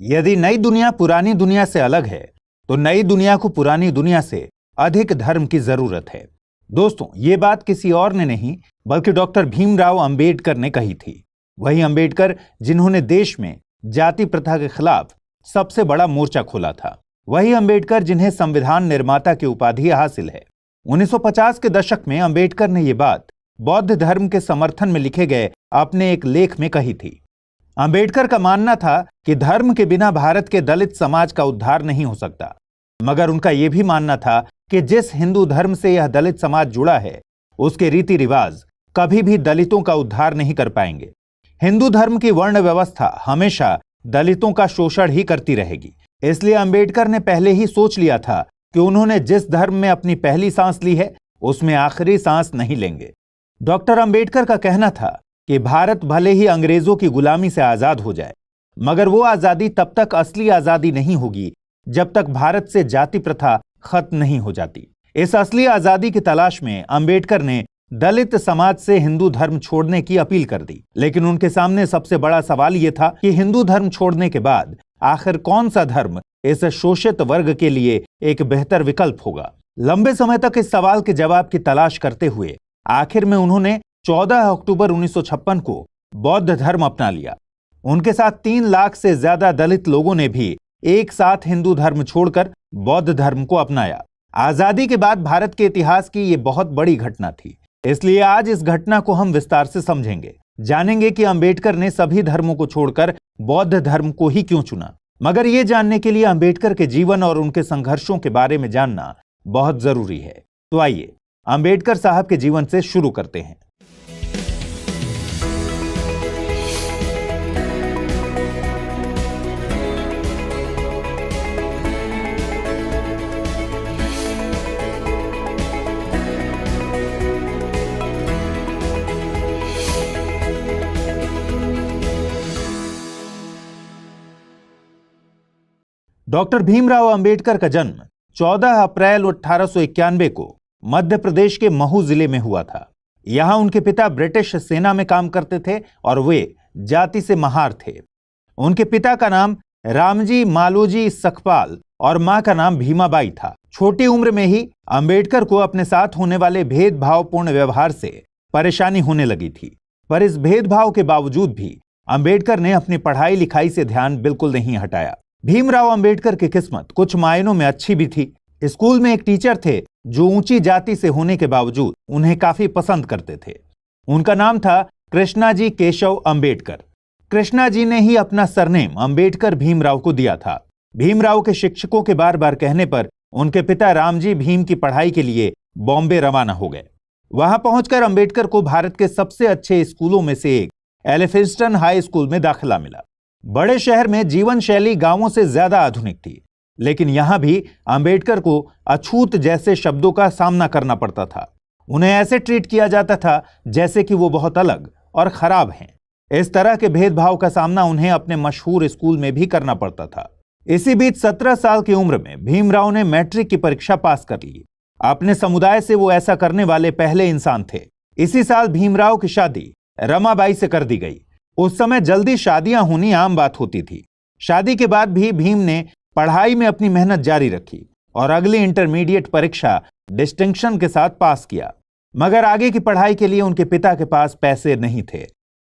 यदि नई दुनिया पुरानी दुनिया से अलग है तो नई दुनिया को पुरानी दुनिया से अधिक धर्म की जरूरत है। दोस्तों, ये बात किसी और ने नहीं बल्कि डॉक्टर भीमराव अंबेडकर ने कही थी। वही अंबेडकर जिन्होंने देश में जाति प्रथा के खिलाफ सबसे बड़ा मोर्चा खोला था। वही अंबेडकर जिन्हें संविधान निर्माता की उपाधि हासिल है। 1950 के दशक में अंबेडकर ने ये बात बौद्ध धर्म के समर्थन में लिखे गए अपने एक लेख में कही थी। अंबेडकर का मानना था कि धर्म के बिना भारत के दलित समाज का उद्धार नहीं हो सकता, मगर उनका यह भी मानना था कि जिस हिंदू धर्म से यह दलित समाज जुड़ा है उसके रीति रिवाज कभी भी दलितों का उद्धार नहीं कर पाएंगे। हिंदू धर्म की वर्ण व्यवस्था हमेशा दलितों का शोषण ही करती रहेगी। इसलिए अंबेडकर ने पहले ही सोच लिया था कि उन्होंने जिस धर्म में अपनी पहली सांस ली है उसमें आखिरी सांस नहीं लेंगे। डॉक्टर अंबेडकर का कहना था कि भारत भले ही अंग्रेजों की गुलामी से आजाद हो जाए, मगर वो आजादी तब तक असली आजादी नहीं होगी जब तक भारत से जाति प्रथा खत्म नहीं हो जाती। इस असली आजादी की तलाश में अंबेडकर ने दलित समाज से हिंदू धर्म छोड़ने की अपील कर दी। लेकिन उनके सामने सबसे बड़ा सवाल यह था कि हिंदू धर्म छोड़ने के बाद आखिर कौन सा धर्म इस शोषित वर्ग के लिए एक बेहतर विकल्प होगा। लंबे समय तक इस सवाल के जवाब की तलाश करते हुए आखिर में उन्होंने 14 अक्टूबर 1956 को बौद्ध धर्म अपना लिया। उनके साथ 3 लाख से ज्यादा दलित लोगों ने भी एक साथ हिंदू धर्म छोड़कर बौद्ध धर्म को अपनाया। आजादी के बाद भारत के इतिहास की यह बहुत बड़ी घटना थी, इसलिए आज इस घटना को हम विस्तार से समझेंगे, जानेंगे कि अंबेडकर ने सभी धर्मों को छोड़कर बौद्ध धर्म को ही क्यों चुना। मगर यह जानने के लिए अंबेडकर के जीवन और उनके संघर्षों के बारे में जानना बहुत जरूरी है। तो आइए अंबेडकर साहब के जीवन से शुरू करते हैं। डॉक्टर भीमराव अंबेडकर का जन्म 14 अप्रैल 1891 को मध्य प्रदेश के महू जिले में हुआ था। यहां उनके पिता ब्रिटिश सेना में काम करते थे और वे जाति से महार थे। उनके पिता का नाम रामजी मालोजी सखपाल और मां का नाम भीमाबाई था। छोटी उम्र में ही अंबेडकर को अपने साथ होने वाले भेदभावपूर्ण व्यवहार से परेशानी होने लगी थी, पर इस भेदभाव के बावजूद भी अंबेडकर ने अपनी पढ़ाई लिखाई से ध्यान बिल्कुल नहीं हटाया। भीमराव अंबेडकर की किस्मत कुछ मायनों में अच्छी भी थी। स्कूल में एक टीचर थे जो ऊंची जाति से होने के बावजूद उन्हें काफी पसंद करते थे। उनका नाम था कृष्णाजी केशव अंबेडकर। कृष्णाजी ने ही अपना सरनेम अंबेडकर भीमराव को दिया था। भीमराव के शिक्षकों के बार बार कहने पर उनके पिता रामजी भीम की पढ़ाई के लिए बॉम्बे रवाना हो गए। वहां पहुंचकर अंबेडकर को भारत के सबसे अच्छे स्कूलों में से एक एलिफिंस्टन हाई स्कूल में दाखिला मिला। बड़े शहर में जीवन शैली गांवों से ज्यादा आधुनिक थी, लेकिन यहां भी अंबेडकर को अछूत जैसे शब्दों का सामना करना पड़ता था। उन्हें ऐसे ट्रीट किया जाता था जैसे कि वो बहुत अलग और खराब हैं। इस तरह के भेदभाव का सामना उन्हें अपने मशहूर स्कूल में भी करना पड़ता था। इसी बीच 17 साल की उम्र में भीमराव ने मैट्रिक की परीक्षा पास कर ली। अपने समुदाय से वो ऐसा करने वाले पहले इंसान थे। इसी साल भीमराव की शादी रमाबाई से कर दी गई। उस समय जल्दी शादियां होनी आम बात होती थी। शादी के बाद भी भीम ने पढ़ाई में अपनी मेहनत जारी रखी और अगली इंटरमीडिएट परीक्षा डिस्टिंक्शन के साथ पास किया। मगर आगे की पढ़ाई के लिए उनके पिता के पास पैसे नहीं थे।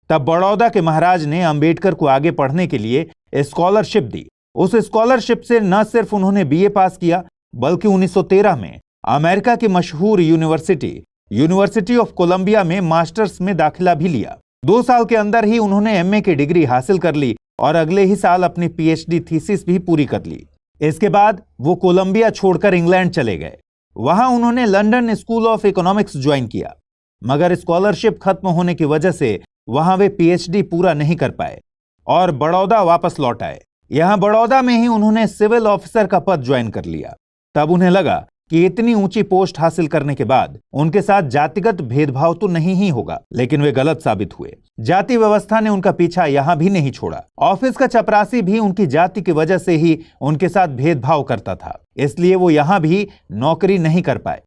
तब बड़ौदा के महाराज ने अंबेडकर को आगे पढ़ने के लिए स्कॉलरशिप दी। उस स्कॉलरशिप से न सिर्फ उन्होंने बीए पास किया, बल्कि 1913 में अमेरिका की मशहूर यूनिवर्सिटी ऑफ कोलंबिया में मास्टर्स में दाखिला भी लिया। 2 साल के अंदर ही उन्होंने एमए की डिग्री हासिल कर ली और अगले ही साल अपनी पीएचडी थीसिस भी पूरी कर ली। इसके बाद वो कोलंबिया छोड़कर इंग्लैंड चले गए। वहां उन्होंने London school of economics join किया, मगर स्कॉलरशिप खत्म होने की वजह से वहां वे पीएचडी पूरा नहीं कर पाए और बड़ौदा वापस लौट आए। यहां बड़ौदा में ही उन्होंने सिविल ऑफिसर का पद ज्वाइन कर लिया। तब उन्हें लगा कि इतनी ऊंची पोस्ट हासिल करने के बाद उनके साथ जातिगत भेदभाव तो नहीं ही होगा, लेकिन वे गलत साबित हुए। जाति व्यवस्था ने उनका पीछा यहां भी नहीं छोड़ा। ऑफिस का चपरासी भी उनकी जाति की वजह से ही उनके साथ भेदभाव करता था, इसलिए वो यहां भी नौकरी नहीं कर पाए।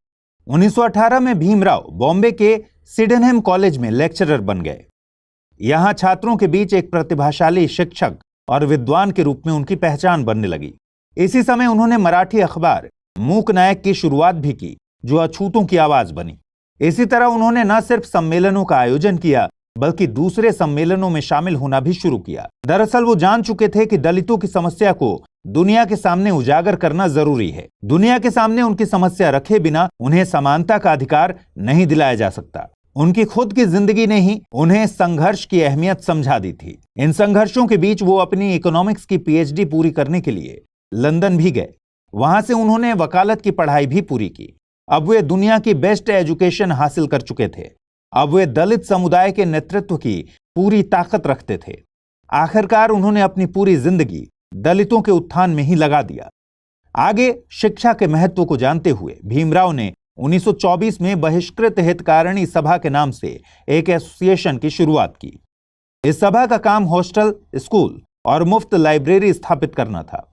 1918 में भीमराव बॉम्बे के सिडेनहम कॉलेज में लेक्चरर बन गए। यहां छात्रों के बीच एक प्रतिभाशाली शिक्षक और विद्वान के रूप में उनकी पहचान बनने लगी। इसी समय उन्होंने मराठी अखबार मूक नायक की शुरुआत भी की, जो अछूतों की आवाज बनी। इसी तरह उन्होंने न सिर्फ सम्मेलनों का आयोजन किया, बल्कि दूसरे सम्मेलनों में शामिल होना भी शुरू किया। दरअसल वो जान चुके थे कि दलितों की समस्या को दुनिया के सामने उजागर करना जरूरी है। दुनिया के सामने उनकी समस्या रखे बिना उन्हें समानता का अधिकार नहीं दिलाया जा सकता। उनकी खुद की जिंदगी ने ही उन्हें संघर्ष की अहमियत समझा दी थी। इन संघर्षों के बीच वो अपनी इकोनॉमिक्स की पीएचडी पूरी करने के लिए लंदन भी गए। वहां से उन्होंने वकालत की पढ़ाई भी पूरी की। अब वे दुनिया की बेस्ट एजुकेशन हासिल कर चुके थे। अब वे दलित समुदाय के नेतृत्व की पूरी ताकत रखते थे। आखिरकार उन्होंने अपनी पूरी जिंदगी दलितों के उत्थान में ही लगा दिया। आगे शिक्षा के महत्व को जानते हुए भीमराव ने 1924 में बहिष्कृत हितकारिणी सभा के नाम से एक एसोसिएशन की शुरुआत की। इस सभा का काम हॉस्टल, स्कूल और मुफ्त लाइब्रेरी स्थापित करना था।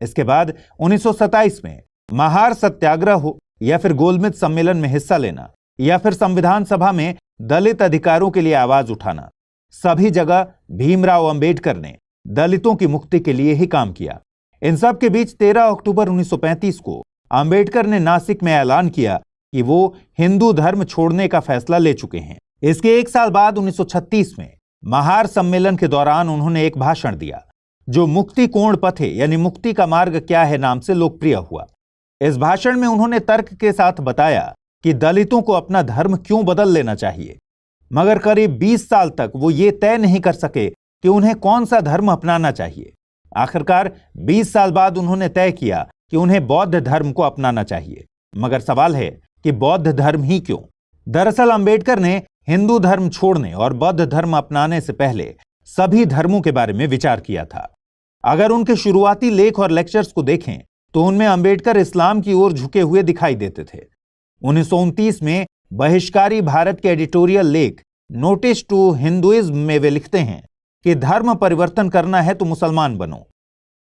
इसके बाद 1927 में महार सत्याग्रह हो या फिर गोलमेज सम्मेलन में हिस्सा लेना या फिर संविधान सभा में दलित अधिकारों के लिए आवाज उठाना, सभी जगह भीमराव अंबेडकर ने दलितों की मुक्ति के लिए ही काम किया। इन सब के बीच 13 अक्टूबर 1935 को अंबेडकर ने नासिक में ऐलान किया कि वो हिंदू धर्म छोड़ने का फैसला ले चुके हैं। इसके एक साल बाद 1936 में महार सम्मेलन के दौरान उन्होंने एक भाषण दिया, जो मुक्ति कोण पथे यानी मुक्ति का मार्ग क्या है नाम से लोकप्रिय हुआ। इस भाषण में उन्होंने तर्क के साथ बताया कि दलितों को अपना धर्म क्यों बदल लेना चाहिए, मगर करीब 20 साल तक वो ये तय नहीं कर सके कि उन्हें कौन सा धर्म अपनाना चाहिए। आखिरकार 20 साल बाद उन्होंने तय किया कि उन्हें बौद्ध धर्म को अपनाना चाहिए। मगर सवाल है कि बौद्ध धर्म ही क्यों? दरअसल अंबेडकर ने हिंदू धर्म छोड़ने और बौद्ध धर्म अपनाने से पहले सभी धर्मों के बारे में विचार किया था। अगर उनके शुरुआती लेख और लेक्चर्स को देखें तो उनमें अंबेडकर इस्लाम की ओर झुके हुए दिखाई देते थे। 1929 में बहिष्कारी भारत के एडिटोरियल लेख नोटिस टू हिंदुइज्म में वे लिखते हैं कि धर्म परिवर्तन करना है तो मुसलमान बनो।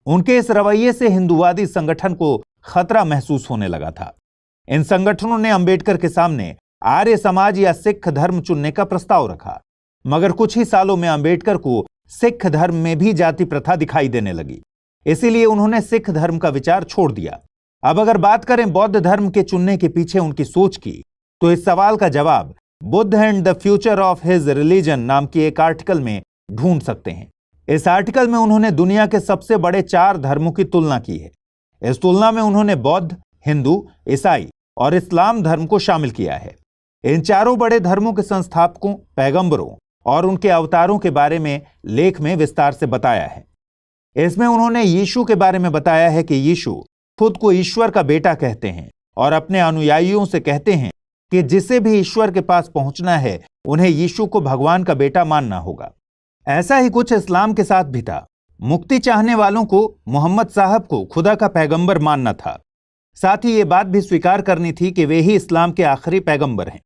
उनके इस रवैये से हिंदूवादी संगठन को खतरा महसूस होने लगा था। इन संगठनों ने अंबेडकर के सामने आर्य समाज या सिख धर्म चुनने का प्रस्ताव रखा, मगर कुछ ही सालों में अंबेडकर को सिख धर्म में भी जाति प्रथा दिखाई देने लगी। इसीलिए उन्होंने सिख धर्म का विचार छोड़ दिया। अब अगर बात करें बौद्ध धर्म के चुनने के पीछे उनकी सोच की, तो इस सवाल का जवाब Buddha and the future of his religion नाम की एक आर्टिकल में ढूंढ सकते हैं। इस आर्टिकल में उन्होंने दुनिया के सबसे बड़े 4 धर्मों की तुलना की है। इस तुलना में उन्होंने बौद्ध, हिंदू, ईसाई और इस्लाम धर्म को शामिल किया है। इन चारों बड़े धर्मों के संस्थापकों, पैगंबरों और उनके अवतारों के बारे में लेख में विस्तार से बताया है। इसमें उन्होंने यीशु के बारे में बताया है कि यीशु खुद को ईश्वर का बेटा कहते हैं और अपने अनुयायियों से कहते हैं कि जिसे भी ईश्वर के पास पहुंचना है उन्हें यीशु को भगवान का बेटा मानना होगा। ऐसा ही कुछ इस्लाम के साथ भी था। मुक्ति चाहने वालों को मोहम्मद साहब को खुदा का पैगंबर मानना था। साथ ही ये बात भी स्वीकार करनी थी कि वे ही इस्लाम के आखिरी पैगंबर हैं।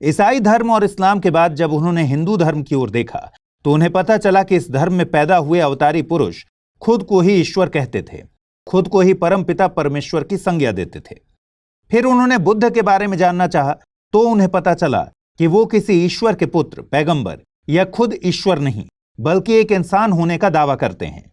ईसाई धर्म और इस्लाम के बाद जब उन्होंने हिंदू धर्म की ओर देखा तो उन्हें पता चला कि इस धर्म में पैदा हुए अवतारी पुरुष खुद को ही ईश्वर कहते थे, खुद को ही परमपिता परमेश्वर की संज्ञा देते थे। फिर उन्होंने बुद्ध के बारे में जानना चाहा तो उन्हें पता चला कि वो किसी ईश्वर के पुत्र, पैगंबर या खुद ईश्वर नहीं, बल्कि एक इंसान होने का दावा करते हैं।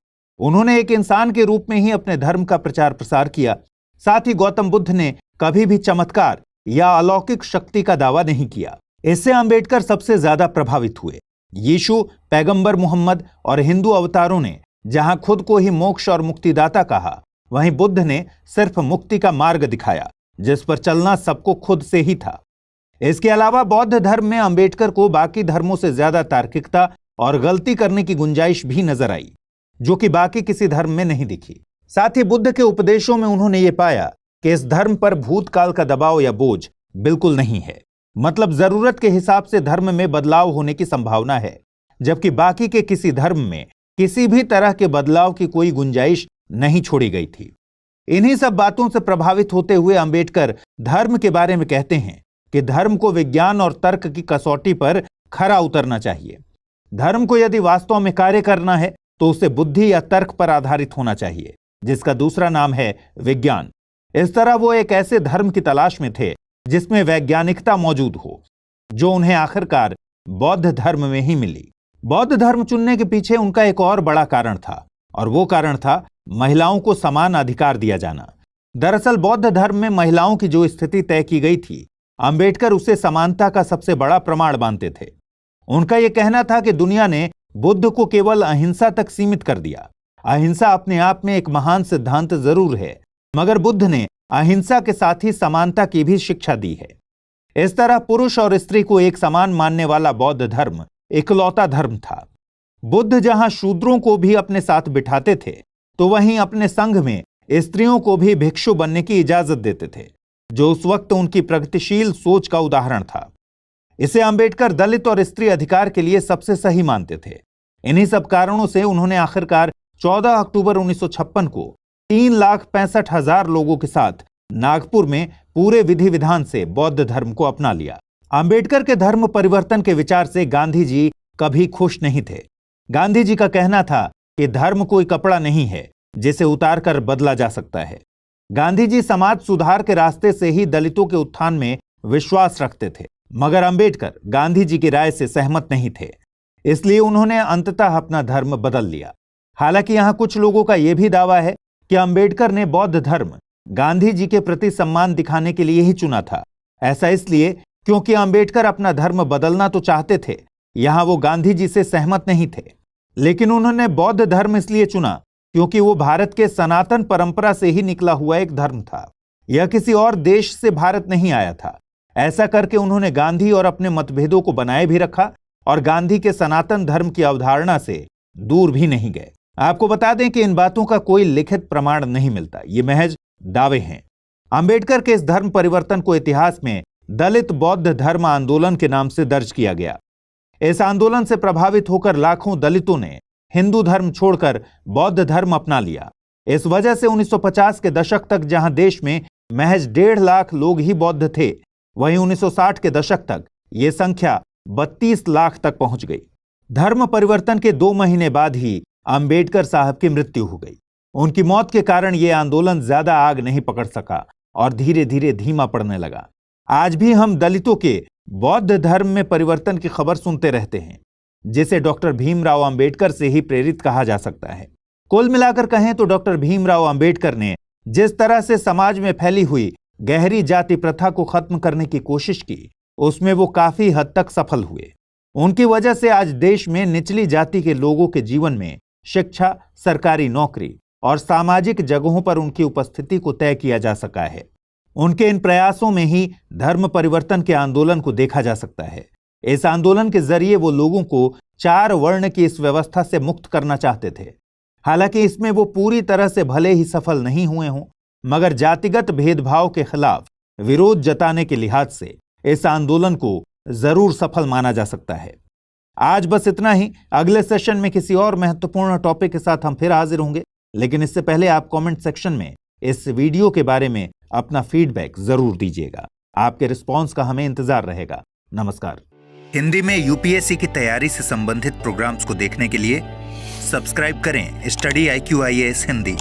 उन्होंने एक इंसान के रूप में ही अपने धर्म का प्रचार प्रसार किया। साथ ही गौतम बुद्ध ने कभी भी चमत्कार या अलौकिक शक्ति का दावा नहीं किया। इससे अंबेडकर सबसे ज्यादा प्रभावित हुए। यीशु, पैगंबर मोहम्मद और हिंदू अवतारों ने जहां खुद को ही मोक्ष और मुक्तिदाता कहा, वहीं बुद्ध ने सिर्फ मुक्ति का मार्ग दिखाया, जिस पर चलना सबको खुद से ही था। इसके अलावा बौद्ध धर्म में अंबेडकर को बाकी धर्मों से ज्यादा तार्किकता और गलती करने की गुंजाइश भी नजर आई, जो कि बाकी किसी धर्म में नहीं दिखी। साथ ही बुद्ध के उपदेशों में उन्होंने ये पाया कि इस धर्म पर भूतकाल का दबाव या बोझ बिल्कुल नहीं है। मतलब जरूरत के हिसाब से धर्म में बदलाव होने की संभावना है, जबकि बाकी के किसी धर्म में किसी भी तरह के बदलाव की कोई गुंजाइश नहीं छोड़ी गई थी। इन्हीं सब बातों से प्रभावित होते हुए अंबेडकर धर्म के बारे में कहते हैं कि धर्म को विज्ञान और तर्क की कसौटी पर खरा उतरना चाहिए। धर्म को यदि वास्तव में कार्य करना है तो उसे बुद्धि या तर्क पर आधारित होना चाहिए, जिसका दूसरा नाम है विज्ञान। इस तरह वो एक ऐसे धर्म की तलाश में थे जिसमें वैज्ञानिकता मौजूद हो, जो उन्हें आखिरकार बौद्ध धर्म में ही मिली। बौद्ध धर्म चुनने के पीछे उनका एक और बड़ा कारण था। और वो कारण था महिलाओं को समान अधिकार दिया जाना। दरअसल बौद्ध धर्म में महिलाओं की जो स्थिति तय की गई थी, अंबेडकर उसे समानता का सबसे बड़ा प्रमाण मानते थे। उनका यह कहना था कि दुनिया ने बुद्ध को केवल अहिंसा तक सीमित कर दिया। अहिंसा अपने आप में एक महान सिद्धांत जरूर है, मगर बुद्ध ने अहिंसा के साथ ही समानता की भी शिक्षा दी है। इस तरह पुरुष और स्त्री को एक समान मानने वाला बौद्ध धर्म इकलौता धर्म था। बुद्ध जहां शूद्रों को भी अपने साथ बिठाते थे, तो वहीं अपने संघ में स्त्रियों को भी भिक्षु बनने की इजाजत देते थे, जो उस वक्त उनकी प्रगतिशील सोच का उदाहरण था। इसे अंबेडकर दलित और स्त्री अधिकार के लिए सबसे सही मानते थे। इन्हीं सब कारणों से उन्होंने आखिरकार 14 अक्टूबर 1956 को 3,65,000 लोगों के साथ नागपुर में पूरे विधि विधान से बौद्ध धर्म को अपना लिया। अंबेडकर के धर्म परिवर्तन के विचार से गांधी जी कभी खुश नहीं थे। गांधी जी का कहना था कि धर्म कोई कपड़ा नहीं है जिसे उतार कर बदला जा सकता है। गांधी जी समाज सुधार के रास्ते से ही दलितों के उत्थान में विश्वास रखते थे, मगर अंबेडकर गांधी जी की राय से सहमत नहीं थे। इसलिए उन्होंने अंततः अपना धर्म बदल लिया। हालांकि यहां कुछ लोगों का यह भी दावा है कि अंबेडकर ने बौद्ध धर्म गांधी जी के प्रति सम्मान दिखाने के लिए ही चुना था। ऐसा इसलिए क्योंकि अंबेडकर अपना धर्म बदलना तो चाहते थे, यहां वो गांधी जी से सहमत नहीं थे। लेकिन उन्होंने बौद्ध धर्म इसलिए चुना क्योंकि वो भारत के सनातन परंपरा से ही निकला हुआ एक धर्म था। यह किसी और देश से भारत नहीं आया था। ऐसा करके उन्होंने गांधी और अपने मतभेदों को बनाए भी रखा और गांधी के सनातन धर्म की अवधारणा से दूर भी नहीं गए। आपको बता दें कि इन बातों का कोई लिखित प्रमाण नहीं मिलता, ये महज दावे हैं। अंबेडकर के इस धर्म परिवर्तन को इतिहास में दलित बौद्ध धर्म आंदोलन के नाम से दर्ज किया गया। इस आंदोलन से प्रभावित होकर लाखों दलितों ने हिंदू धर्म छोड़कर बौद्ध धर्म अपना लिया। इस वजह से 1950 के दशक तक जहां देश में महज 1.5 लाख लोग ही बौद्ध थे, वहीं 1960 के दशक तक यह संख्या 32 लाख तक पहुंच गई। धर्म परिवर्तन के 2 महीने बाद ही अंबेडकर साहब की मृत्यु हो गई। उनकी मौत के कारण यह आंदोलन ज्यादा आग नहीं पकड़ सका और धीरे धीरे धीमा पड़ने लगा। आज भी हम दलितों के बौद्ध धर्म में परिवर्तन की खबर सुनते रहते हैं, जिसे डॉक्टर भीमराव अंबेडकर से ही प्रेरित कहा जा सकता है। कुल मिलाकर कहें तो डॉक्टर भीमराव अंबेडकर ने जिस तरह से समाज में फैली हुई गहरी जाति प्रथा को खत्म करने की कोशिश की, उसमें वो काफी हद तक सफल हुए। उनकी वजह से आज देश में निचली जाति के लोगों के जीवन में शिक्षा, सरकारी नौकरी और सामाजिक जगहों पर उनकी उपस्थिति को तय किया जा सका है। उनके इन प्रयासों में ही धर्म परिवर्तन के आंदोलन को देखा जा सकता है। इस आंदोलन के जरिए वो लोगों को 4 वर्ण की इस व्यवस्था से मुक्त करना चाहते थे। हालांकि इसमें वो पूरी तरह से भले ही सफल नहीं हुए हों, मगर जातिगत भेदभाव के खिलाफ विरोध जताने के लिहाज से इस आंदोलन को जरूर सफल माना जा सकता है। आज बस इतना ही। अगले सेशन में किसी और महत्वपूर्ण टॉपिक के साथ हम फिर हाजिर होंगे, लेकिन इससे पहले आप कमेंट सेक्शन में इस वीडियो के बारे में अपना फीडबैक जरूर दीजिएगा। आपके रिस्पॉन्स का हमें इंतजार रहेगा। नमस्कार। हिंदी में यूपीएससी की तैयारी से संबंधित प्रोग्राम्स को देखने के लिए सब्सक्राइब करें स्टडी IQ IAS हिंदी।